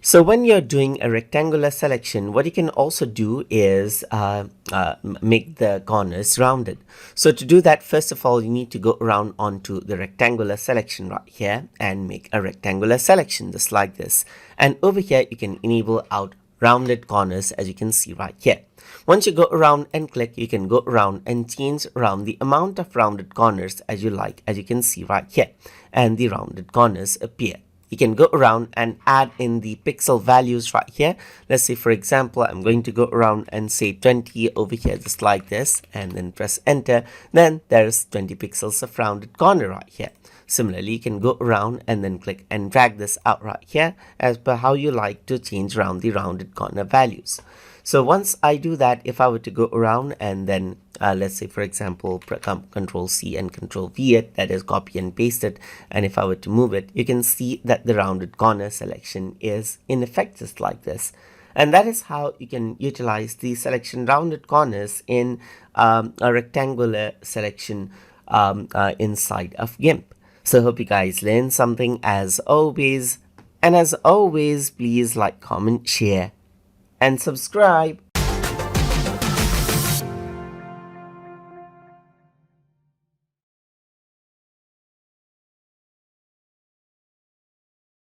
So when you're doing a rectangular selection, what you can also do is make the corners rounded. So to do that, first of all, you need to go around onto the rectangular selection right here and make a rectangular selection just like this. And over here, you can enable out rounded corners, as you can see right here. Once you go around and click, you can go around and change around the amount of rounded corners as you like, as you can see right here, and the rounded corners appear. You can go around and add in the pixel values right here. Let's say, for example, I'm going to go around and say 20 over here, just like this, and then press enter. Then there's 20 pixels of rounded corner right here. Similarly, you can go around and then click and drag this out right here as per how you like to change around the rounded corner values. So once I do that, if I were to go around and then let's say, for example, Control C and Control V it, that is copy and paste it, and if I were to move it, you can see that the rounded corner selection is in effect just like this. And that is how you can utilize the selection rounded corners in a rectangular selection inside of GIMP. So I hope you guys learned something as always. And as always, please like, comment, share, and subscribe.